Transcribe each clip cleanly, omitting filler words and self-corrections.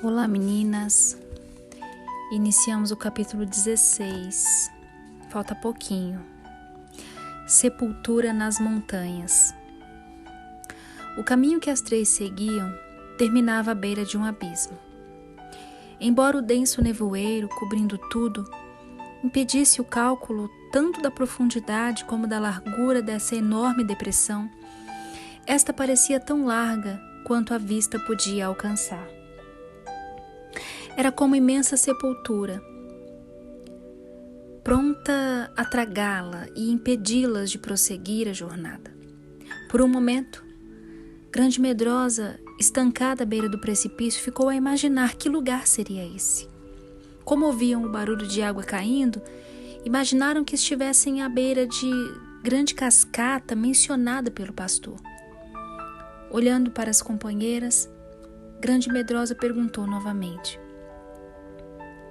Olá, meninas. Iniciamos o capítulo 16. Falta pouquinho. Sepultura nas montanhas. O caminho que as três seguiam terminava à beira de um abismo. Embora o denso nevoeiro, cobrindo tudo, impedisse o cálculo tanto da profundidade como da largura dessa enorme depressão, esta parecia tão larga quanto a vista podia alcançar. Era como imensa sepultura, pronta a tragá-la e impedi-las de prosseguir a jornada. Por um momento, Grande Medrosa, estancada à beira do precipício, ficou a imaginar que lugar seria esse. Como ouviam o barulho de água caindo, imaginaram que estivessem à beira de grande cascata mencionada pelo pastor. Olhando para as companheiras, Grande Medrosa perguntou novamente: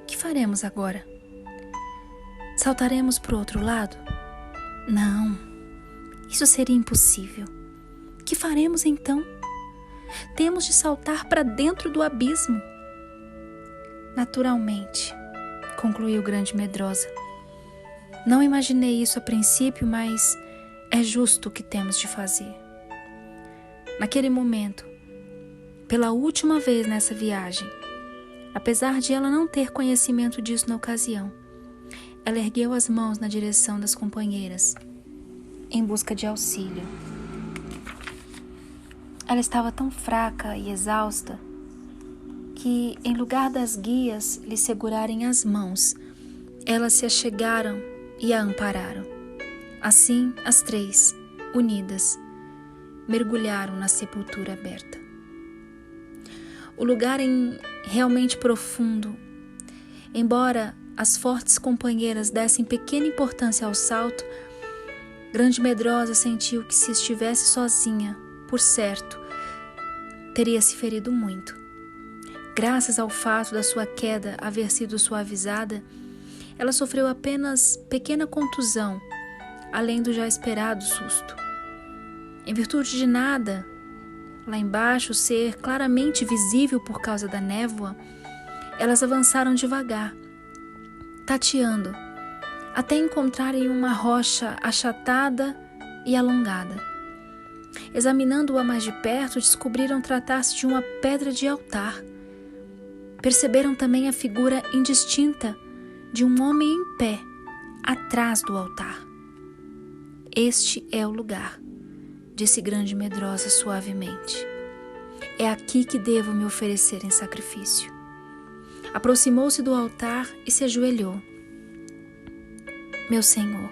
"Que faremos agora? Saltaremos para o outro lado? Não, isso seria impossível. Que faremos então? Temos de saltar para dentro do abismo." "Naturalmente", concluiu Grande Medrosa. "Não imaginei isso a princípio, mas é justo o que temos de fazer." Naquele momento, pela última vez nessa viagem, apesar de ela não ter conhecimento disso na ocasião, ela ergueu as mãos na direção das companheiras, em busca de auxílio. Ela estava tão fraca e exausta que, em lugar das guias lhe segurarem as mãos, elas se achegaram e a ampararam. Assim, as três, unidas, mergulharam na sepultura aberta. O lugar realmente profundo. Embora as fortes companheiras dessem pequena importância ao salto, Grande Medrosa sentiu que, se estivesse sozinha, por certo, teria se ferido muito. Graças ao fato da sua queda haver sido suavizada, ela sofreu apenas pequena contusão, além do já esperado susto. Em virtude de nada, lá embaixo ser claramente visível por causa da névoa, elas avançaram devagar, tateando, até encontrarem uma rocha achatada e alongada. Examinando-a mais de perto, descobriram tratar-se de uma pedra de altar. Perceberam também a figura indistinta de um homem em pé, atrás do altar. "Este é o lugar", disse Grande Medrosa suavemente. "É aqui que devo me oferecer em sacrifício." Aproximou-se do altar e se ajoelhou. "Meu senhor",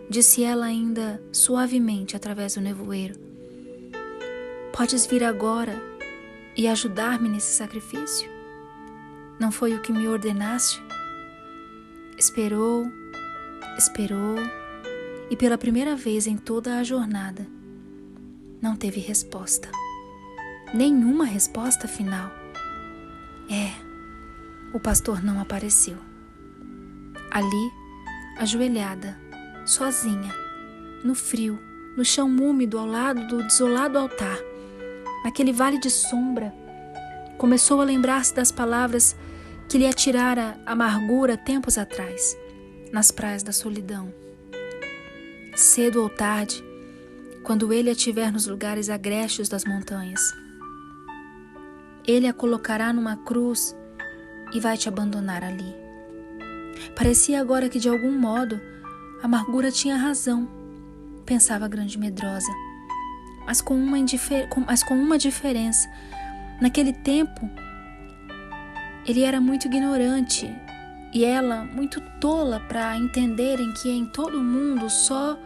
disse ela ainda suavemente através do nevoeiro, "podes vir agora e ajudar-me nesse sacrifício? Não foi o que me ordenaste?" Esperou, e pela primeira vez em toda a jornada, não teve resposta. Nenhuma resposta final. O pastor não apareceu. Ali, ajoelhada, sozinha, no frio, no chão úmido ao lado do desolado altar, naquele vale de sombra, começou a lembrar-se das palavras que lhe atirara amargura tempos atrás, nas praias da solidão. Cedo ou tarde, quando ele a tiver nos lugares agrestes das montanhas, ele a colocará numa cruz e vai te abandonar ali. Parecia agora que, de algum modo, a amargura tinha razão, pensava Grande Medrosa, mas com uma diferença. Naquele tempo, ele era muito ignorante e ela muito tola para entenderem que em todo o mundo só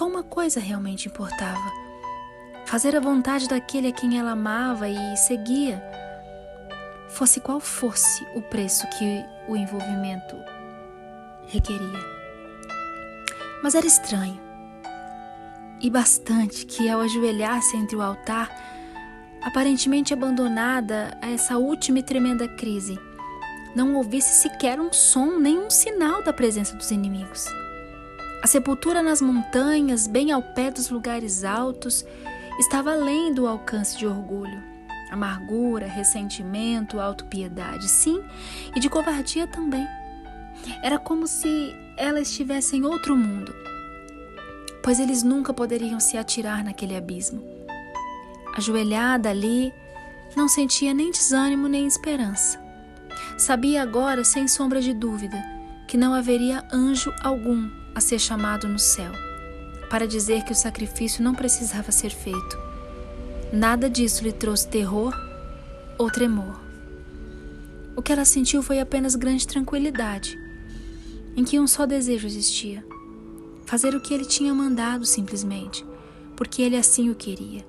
uma coisa realmente importava: fazer a vontade daquele a quem ela amava e seguia, fosse qual fosse o preço que o envolvimento requeria. Mas era estranho, e bastante, que ao ajoelhar-se entre o altar, aparentemente abandonada a essa última e tremenda crise, não ouvisse sequer um som, nem um sinal da presença dos inimigos. A sepultura nas montanhas, bem ao pé dos lugares altos, estava além do alcance de orgulho. amargura, ressentimento, autopiedade, sim, e de covardia também. Era como se ela estivesse em outro mundo, pois eles nunca poderiam se atirar naquele abismo. Ajoelhada ali, não sentia nem desânimo nem esperança. Sabia agora, sem sombra de dúvida, que não haveria anjo algum a ser chamado no céu, para dizer que o sacrifício não precisava ser feito. Nada disso lhe trouxe terror ou tremor. O que ela sentiu foi apenas grande tranquilidade, em que um só desejo existia: fazer o que ele tinha mandado simplesmente, porque ele assim o queria.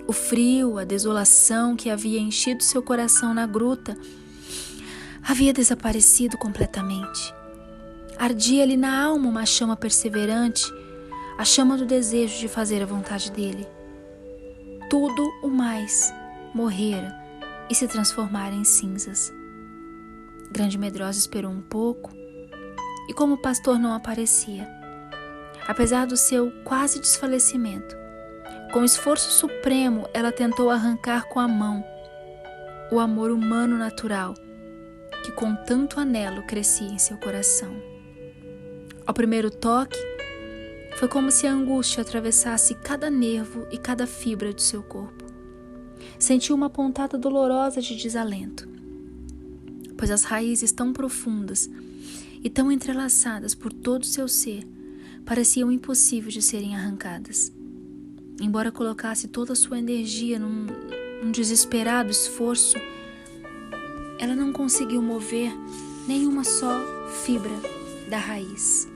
O frio, a desolação que havia enchido seu coração na gruta havia desaparecido completamente. Ardia-lhe na alma uma chama perseverante, a chama do desejo de fazer a vontade dele. Tudo o mais morrera e se transformara em cinzas. Grande Medrosa esperou um pouco e, como o pastor não aparecia, apesar do seu quase desfalecimento, com esforço supremo ela tentou arrancar com a mão o amor humano natural que com tanto anelo crescia em seu coração. Ao primeiro toque, foi como se a angústia atravessasse cada nervo e cada fibra do seu corpo. Sentiu uma pontada dolorosa de desalento, pois as raízes tão profundas e tão entrelaçadas por todo o seu ser pareciam impossíveis de serem arrancadas. Embora colocasse toda a sua energia num desesperado esforço, ela não conseguiu mover nenhuma só fibra da raiz.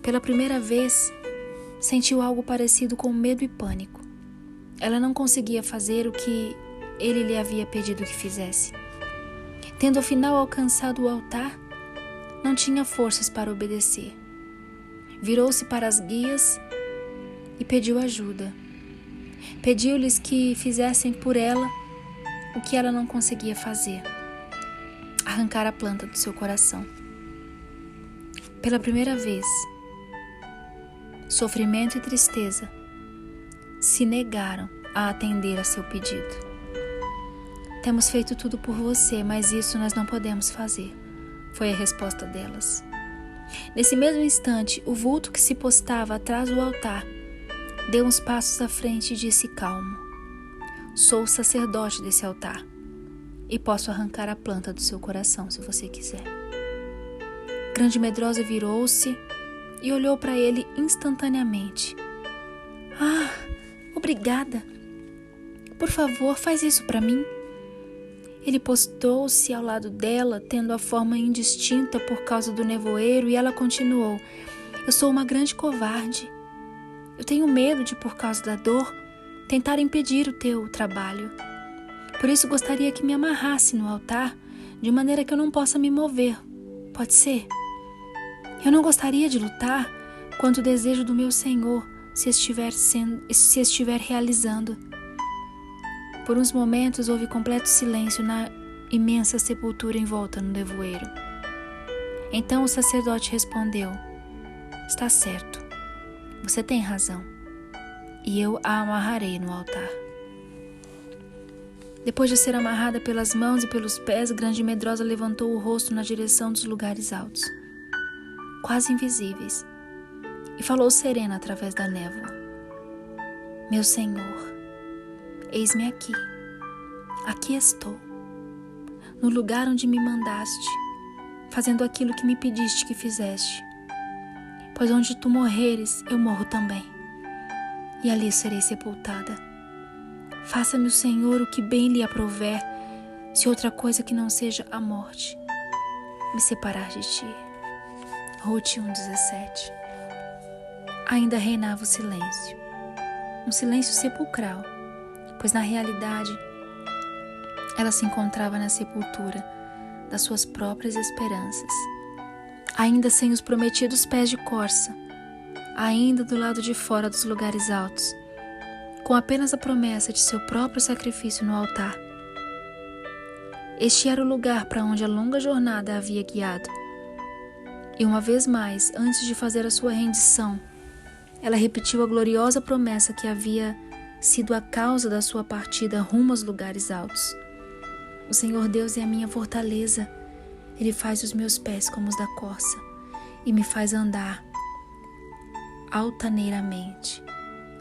Pela primeira vez, sentiu algo parecido com medo e pânico. Ela não conseguia fazer o que ele lhe havia pedido que fizesse. Tendo afinal alcançado o altar, não tinha forças para obedecer. Virou-se para as guias e pediu ajuda. Pediu-lhes que fizessem por ela o que ela não conseguia fazer: arrancar a planta do seu coração. Pela primeira vez, sofrimento e tristeza se negaram a atender a seu pedido. Temos feito tudo por você, mas isso nós não podemos fazer, foi a resposta delas. Nesse mesmo instante, o vulto que se postava atrás do altar deu uns passos à frente e disse calmo: sou o sacerdote desse altar e posso arrancar a planta do seu coração se você quiser. Grande Medrosa virou-se e olhou para ele instantaneamente. Ah, obrigada. Por favor, faz isso para mim. Ele postou-se ao lado dela, tendo a forma indistinta por causa do nevoeiro, e ela continuou: eu sou uma grande covarde. Eu tenho medo de, por causa da dor, tentar impedir o teu trabalho. Por isso gostaria que me amarrasse no altar, de maneira que eu não possa me mover. Pode ser? Eu não gostaria de lutar quando o desejo do meu Senhor se estiver realizando. Por uns momentos houve completo silêncio na imensa sepultura envolta no nevoeiro. Então o sacerdote respondeu: está certo, você tem razão, e eu a amarrarei no altar. Depois de ser amarrada pelas mãos e pelos pés, Grande Medrosa levantou o rosto na direção dos lugares altos, quase invisíveis, e falou serena através da névoa: meu Senhor, eis-me aqui. Aqui estou, no lugar onde me mandaste, fazendo aquilo que me pediste que fizeste. Pois onde tu morreres, eu morro também, e ali serei sepultada. Faça-me o Senhor o que bem lhe aprouver, se outra coisa que não seja a morte me separar de ti. Ruth 1:17. Ainda reinava o silêncio, um silêncio sepulcral, pois na realidade ela se encontrava na sepultura das suas próprias esperanças, ainda sem os prometidos pés de corça, ainda do lado de fora dos lugares altos, com apenas a promessa de seu próprio sacrifício no altar. Este era o lugar para onde a longa jornada a havia guiado. E uma vez mais, antes de fazer a sua rendição, ela repetiu a gloriosa promessa que havia sido a causa da sua partida rumo aos lugares altos. O Senhor Deus é a minha fortaleza. Ele faz os meus pés como os da corça e me faz andar altaneiramente.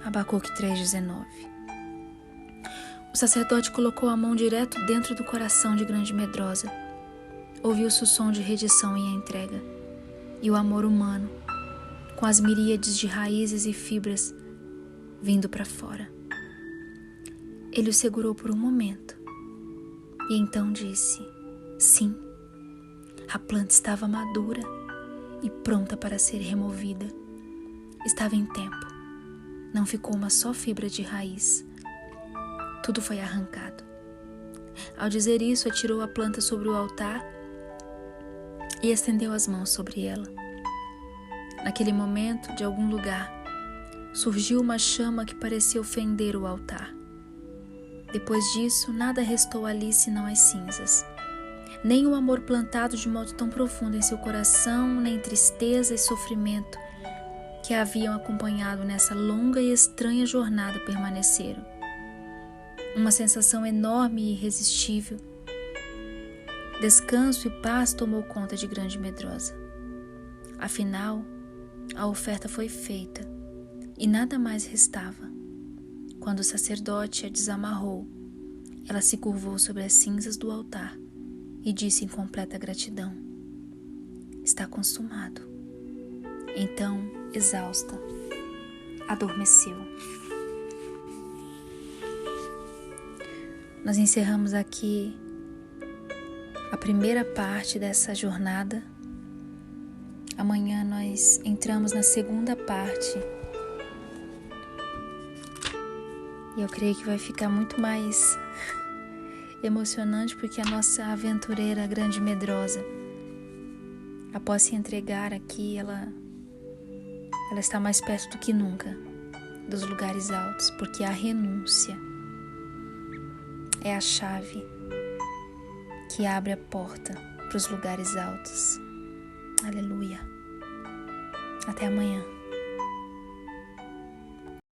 Abacuque 3,19. O sacerdote colocou a mão direto dentro do coração de Grande Medrosa. Ouviu-se o som de redição e a entrega, e o amor humano, com as miríades de raízes e fibras, vindo para fora. Ele o segurou por um momento, e então disse: sim, a planta estava madura e pronta para ser removida. Estava em tempo. Não ficou uma só fibra de raiz. Tudo foi arrancado. Ao dizer isso, atirou a planta sobre o altar e estendeu as mãos sobre ela. Naquele momento, de algum lugar, surgiu uma chama que parecia ofender o altar. Depois disso, nada restou ali senão as cinzas. Nem o amor plantado de modo tão profundo em seu coração, nem tristeza e sofrimento que a haviam acompanhado nessa longa e estranha jornada permaneceram. Uma sensação enorme e irresistível. Descanso e paz tomou conta de Grande Medrosa. Afinal, a oferta foi feita e nada mais restava. Quando o sacerdote a desamarrou, ela se curvou sobre as cinzas do altar e disse em completa gratidão: está consumado. Então, exausta, adormeceu. Nós encerramos aqui a primeira parte dessa jornada. Amanhã nós entramos na segunda parte. E eu creio que vai ficar muito mais emocionante, porque a nossa aventureira Grande Medrosa, após se entregar aqui, ela está mais perto do que nunca dos lugares altos, porque a renúncia é a chave que abre a porta para os lugares altos. Aleluia. Até amanhã.